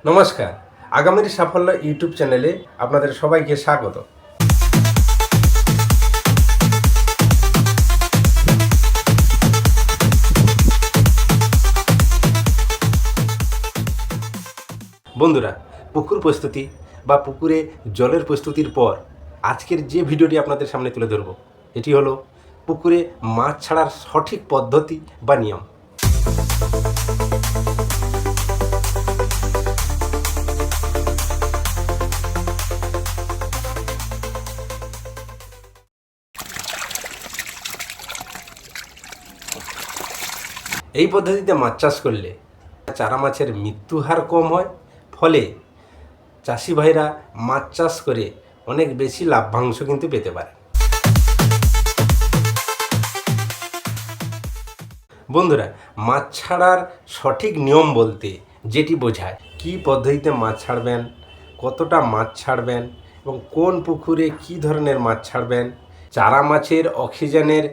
নমস্কার, আগামীর সাফল্য ইউটিউব চ্যানেলে আপনাদের সবাইকে স্বাগত। বন্ধুরা, পুকুর প্রস্তুতি বা পুকুরে জলের প্রস্তুতির পর আজকের যে ভিডিওটি আপনাদের সামনে তুলে ধরব, এটি হলো পুকুরে মাছ ছাড়ার সঠিক পদ্ধতি বা নিয়ম। এই পদ্ধতিতে মাছ চাষ করলে চারা মাছের মৃত্যু হার কম হয়, ফলে চাষি ভাইরা মাছ চাষ করে অনেক বেশি লাভ্যাংশ কিন্তু পেতে পারে। বন্ধুরা, মাছ ছাড়ার সঠিক নিয়ম বলতে যেটি বোঝায় কী পদ্ধতিতে মাছ ছাড়বেন, কতটা মাছ ছাড়বেন এবং কোন পুকুরে কী ধরনের মাছ ছাড়বেন, চারা মাছের অক্সিজেনের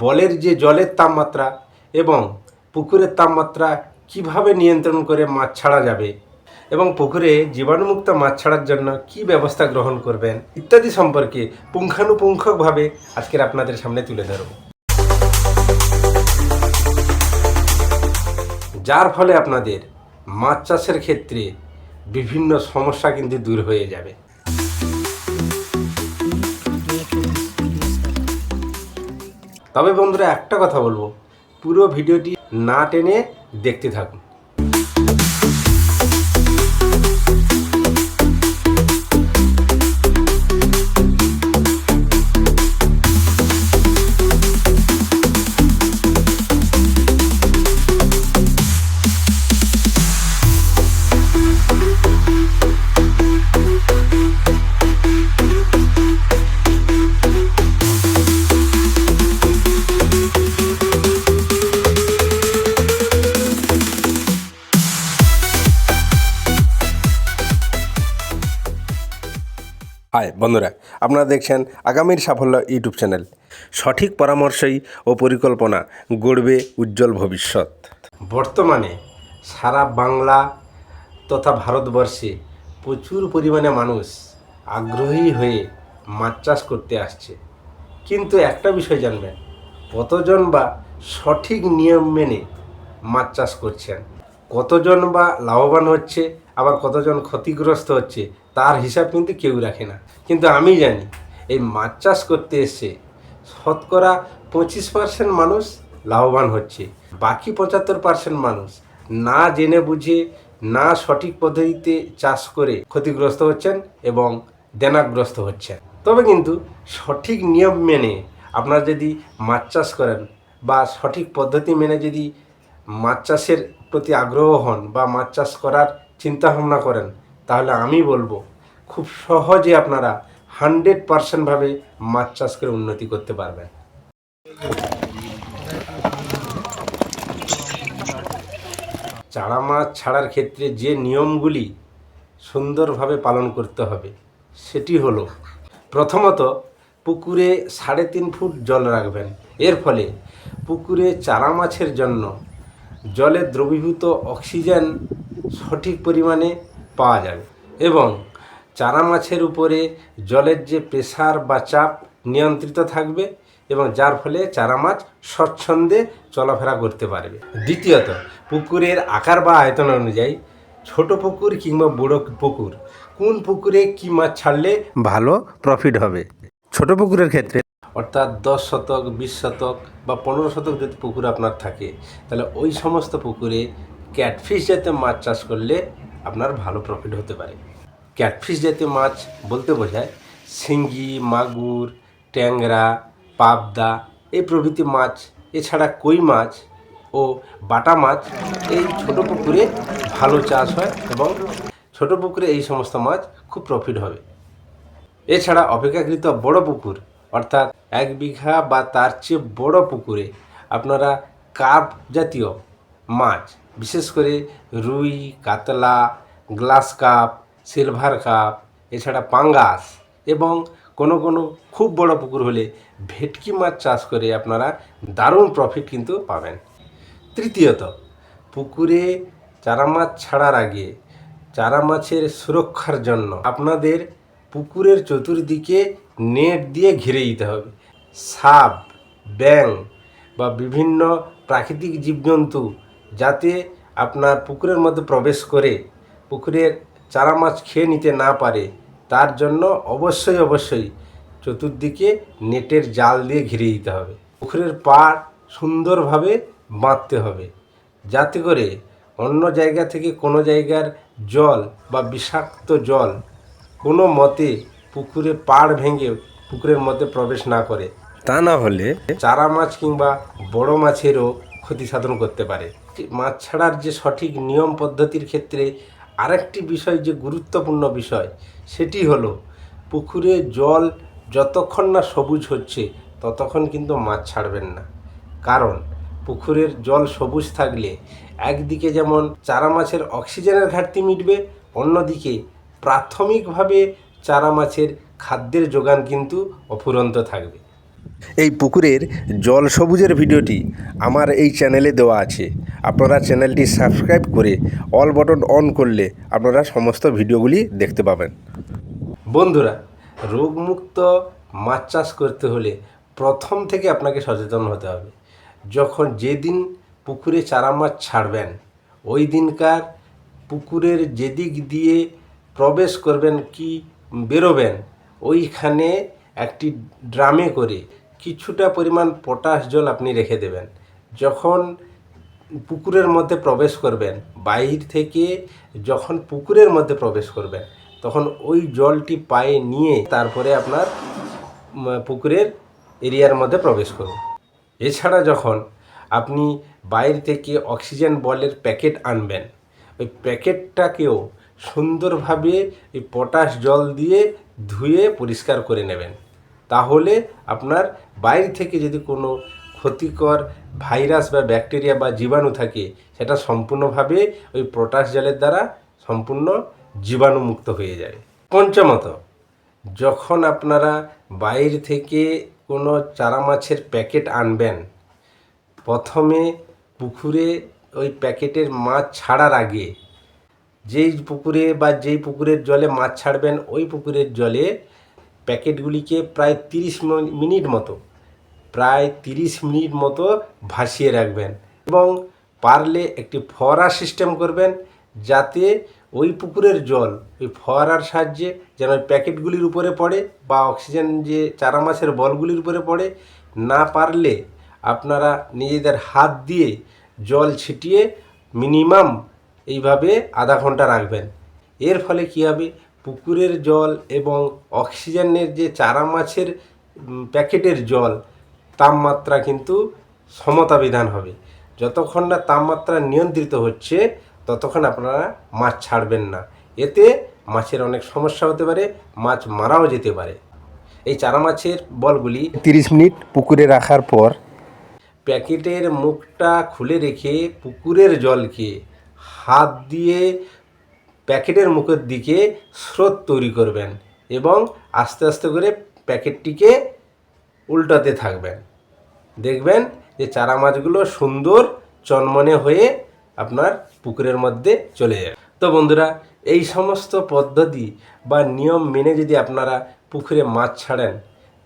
বলের যে জলের তাপমাত্রা এবং পুকুরের তাপমাত্রা কিভাবে নিয়ন্ত্রণ করে মাছ ছাড়া যাবে এবং পুকুরে জীবাণুমুক্ত মাছ ছাড়ার জন্য কি ব্যবস্থা গ্রহণ করবেন ইত্যাদি সম্পর্কে পুঙ্খানুপুঙ্খভাবে আজকের আপনাদের সামনে তুলে ধরব, যার ফলে আপনাদের মাছ চাষের ক্ষেত্রে বিভিন্ন সমস্যা কিন্তু দূর হয়ে যাবে। তবে বন্ধুরা, একটা কথা বলবো, পুরো ভিডিওটি না টেনে দেখতে থাকুন। হাই বন্ধুরা, আপনারা দেখছেন আগামীর সাফল্য ইউটিউব চ্যানেল। সঠিক পরামর্শই ও পরিকল্পনা গড়বে উজ্জ্বল ভবিষ্যৎ। বর্তমানে সারা বাংলা তথা ভারতবর্ষে প্রচুর পরিমাণে মানুষ আগ্রহী হয়ে মাছ চাষ করতে আসছে, কিন্তু একটা বিষয় জানবেন, কতজন বা সঠিক নিয়ম মেনে মাছ চাষ করছেন, কতজন বা লাভবান হচ্ছে, আবার কতজন ক্ষতিগ্রস্ত হচ্ছে, তার হিসাব কিন্তু কেউ রাখে না। কিন্তু আমি জানি, এই মাছ চাষ করতে এসে শতকরা 25% মানুষ লাভবান হচ্ছে, বাকি 75% মানুষ না জেনে বুঝে না সঠিক পদ্ধতিতে চাষ করে ক্ষতিগ্রস্ত হচ্ছেন এবং দেনাগ্রস্ত হচ্ছেন। তবে কিন্তু সঠিক নিয়ম মেনে আপনারা যদি মাছ চাষ করেন বা সঠিক পদ্ধতি মেনে যদি মাছ চাষের প্রতি আগ্রহ হন বা মাছ চাষ করার চিন্তাভাবনা করেন, তাহলে আমি বলবো খুব সহজে আপনারা 100% মাছ চাষ করে উন্নতি করতে পারবেন। চারা মাছ ছাড়ার ক্ষেত্রে যে নিয়মগুলি সুন্দরভাবে পালন করতে হবে সেটি হলো, প্রথমত পুকুরে 3.5 ফুট জল রাখবেন। এর ফলে পুকুরে চারা মাছের জন্য জলে দ্রবীভূত অক্সিজেন সঠিক পরিমাণে পাওয়া যাবে এবং চারা মাছের উপরে জলের যে প্রেসার বা চাপ নিয়ন্ত্রিত থাকবে এবং যার ফলে চারা মাছ স্বচ্ছন্দে চলাফেরা করতে পারবে। দ্বিতীয়ত, পুকুরের আকার বা আয়তন অনুযায়ী ছোট পুকুর কিংবা বড় পুকুর, কোন পুকুরে কী মাছ ছাড়লে ভালো প্রফিট হবে। ছোট পুকুরের ক্ষেত্রে অর্থাৎ 10 শতক, 20 শতক বা 15 শতক যদি পুকুর আপনার থাকে, তাহলে ওই সমস্ত পুকুরে ক্যাটফিশ জাতীয় মাছ চাষ করলে আপনার ভালো প্রফিট হতে পারে। ক্যাটফিশ জাতীয় মাছ বলতে বোঝায় শিঙ্গি, মাগুর, ট্যাংরা, পাবদা এই প্রভৃতি মাছ, এছাড়া কই মাছ ও বাটা মাছ এই ছোট পুকুরে ভালো চাষ হয় এবং ছোট পুকুরে এই সমস্ত মাছ খুব প্রফিট হবে। এছাড়া অপেক্ষাকৃত বড় পুকুর অর্থাৎ 1 বিঘা বা তার চেয়ে বড় পুকুরে আপনারা কার্প জাতীয় মাছ, বিশেষ করে রুই, কাতলা, গ্লাস কাপ, সিলভার কাপ, এছাড়া পাঙ্গাস এবং কোনো কোনো খুব বড় পুকুর হলে ভেটকি মাছ চাষ করে আপনারা দারুণ প্রফিট কিন্তু পাবেন। তৃতীয়ত, পুকুরে চারা মাছ ছাড়ার আগে চারা মাছের সুরক্ষার জন্য আপনাদের পুকুরের চতুর্দিকে নেট দিয়ে ঘিরে দিতে হবে। সাপ, ব্যাঙ বা বিভিন্ন প্রাকৃতিক জীবজন্তু যাতে আপনার পুকুরের মধ্যে প্রবেশ করে পুকুরের চারা মাছ খেয়ে নিতে না পারে, তার জন্য অবশ্যই চতুর্দিকে নেটের জাল দিয়ে ঘিরে দিতে হবে। পুকুরের পাড় সুন্দরভাবে বাঁধতে হবে, যাতে করে অন্য জায়গা থেকে কোনো জায়গার জল বা বিষাক্ত জল কোনো মতে পুকুরে পাড় ভেঙে পুকুরের মধ্যে প্রবেশ না করে। তা না হলে চারা মাছ কিংবা বড় মাছেরও ক্ষতি সাধন করতে পারে। মাছ ছাড়ার যে সঠিক নিয়ম পদ্ধতির ক্ষেত্রে আরেকটি বিষয় যে গুরুত্বপূর্ণ বিষয়, সেটি হলো পুকুরে জল যতক্ষণ না সবুজ হচ্ছে ততক্ষণ কিন্তু মাছ ছাড়বেন না। কারণ পুকুরের জল সবুজ থাকলে একদিকে যেমন চারা মাছের অক্সিজেনের ঘাটতি মিটবে, অন্যদিকে প্রাথমিকভাবে চারা মাছের খাদ্যের যোগান কিন্তু অফুরন্ত থাকবে। এই পুকুরের জল সবুজের ভিডিওটি আমার এই চ্যানেলে দেওয়া আছে। আপনারা চ্যানেলটি সাবস্ক্রাইব করে অল বাটন অন করলে আপনারা সমস্ত ভিডিওগুলি দেখতে পাবেন। বন্ধুরা, রোগমুক্ত মাছ চাষ করতে হলে প্রথম থেকে আপনাকে সচেতন হতে হবে। যেদিন পুকুরে চারা মাছ ছাড়বেন, ওই দিনকার পুকুরের যেদিক দিয়ে প্রবেশ করবেন কি বেরোবেন, ওইখানে একটি ড্রামে করে কিছুটা পরিমাণ পটাশ জল আপনি রেখে দেবেন। যখন পুকুরের মধ্যে প্রবেশ করবেন, বাইর থেকে যখন পুকুরের মধ্যে প্রবেশ করবেন, তখন ওই জলটি পায়ে নিয়ে তারপরে আপনার পুকুরের এরিয়ার মধ্যে প্রবেশ করুন। এছাড়া যখন আপনি বাইরে থেকে অক্সিজেন বলের প্যাকেট আনবেন, ওই প্যাকেটটাকেও সুন্দরভাবে এই পটাশ জল দিয়ে ধুয়ে পরিষ্কার করে নেবেন। তাহলে আপনার বাইরে থেকে যদি কোনো ক্ষতিকর ভাইরাস বা ব্যাকটেরিয়া বা জীবাণু থাকে, সেটা সম্পূর্ণভাবে ওই পটাশ জলের দ্বারা সম্পূর্ণ জীবাণুমুক্ত হয়ে যায়। পঞ্চমত, যখন আপনারা বাইরে থেকে কোনো চারা মাছের প্যাকেট আনবেন, প্রথমে পুকুরে ওই প্যাকেটের মাছ ছাড়ার আগে যেই পুকুরে বা যেই পুকুরের জলে মাছ ছাড়বেন, ওই পুকুরের জলে প্যাকেটগুলিকে প্রায় 30 মিনিট মতো ভাসিয়ে রাখবেন এবং পারলে একটি ফোয়ারা সিস্টেম করবেন, যাতে ওই পুকুরের জল ওই ফোয়ারার সাহায্যে যেন ওই প্যাকেটগুলির উপরে পড়ে বা অক্সিজেন যে চারা মাছের বলগুলির উপরে পড়ে। না পারলে আপনারা নিজেদের হাত দিয়ে জল ছিটিয়ে মিনিমাম এইভাবে আধা ঘন্টা রাখবেন। এর ফলে কী হবে, পুকুরের জল এবং অক্সিজেনের যে চারা মাছের প্যাকেটের জল তাপমাত্রা কিন্তু সমতা বিধান হবে। যতক্ষণ না তাপমাত্রা নিয়ন্ত্রিত হচ্ছে ততক্ষণ আপনারা মাছ ছাড়বেন না। এতে মাছের অনেক সমস্যা হতে পারে, মাছ মারাও যেতে পারে। এই চারা মাছের বলগুলি 30 মিনিট পুকুরে রাখার পর প্যাকেটের মুখটা খুলে রেখে পুকুরের জলকে হাত দিয়ে প্যাকেটের মুখের দিকে স্রোত তৈরি করবেন এবং আস্তে আস্তে করে প্যাকেটটিকে উল্টাতে থাকবেন। দেখবেন যে চারা মাছগুলো সুন্দর চনমনে হয়ে আপনার পুকুরের মধ্যে চলে যাবে। তো বন্ধুরা, এই সমস্ত পদ্ধতি বা নিয়ম মেনে যদি আপনারা পুকুরে মাছ ছাড়েন,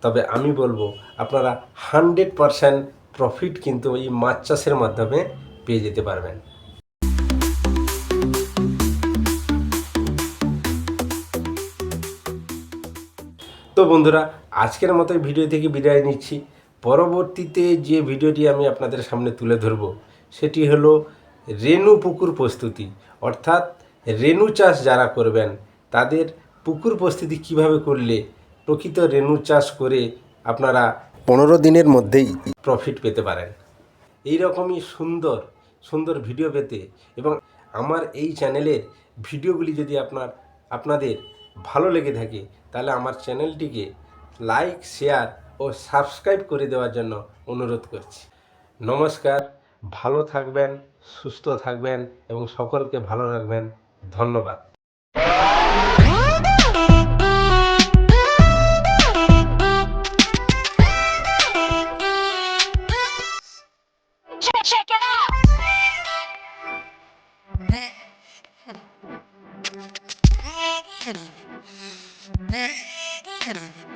তবে আমি বলবো আপনারা 100% প্রফিট কিন্তু এই মাছ চাষের মাধ্যমে পেয়ে যেতে পারবেন। তো বন্ধুরা, আজকের মতো ভিডিও থেকে বিদায় নিচ্ছি। পরবর্তীতে যে ভিডিওটি আমি আপনাদের সামনে তুলে ধরব, সেটি হলো রেণু পুকুর প্রস্তুতি, অর্থাৎ রেণু চাষ যারা করবেন তাদের পুকুর প্রস্তুতি কিভাবে করলে প্রকৃত রেণু চাষ করে আপনারা 15 দিনের মধ্যেই প্রফিট পেতে পারেন। এই রকমই সুন্দর সুন্দর ভিডিও পেতে এবং আমার এই চ্যানেলের ভিডিওগুলি যদি আপনাদের ভালো লেগে থাকে, তাহলে আমার চ্যানেলটিকে লাইক, শেয়ার ও সাবস্ক্রাইব করে দেওয়ার জন্য অনুরোধ করছি। নমস্কার, ভালো থাকবেন, সুস্থ থাকবেন এবং সকলকে ভালো রাখবেন। ধন্যবাদ। Check it out.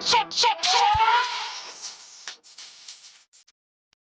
Check, check, check.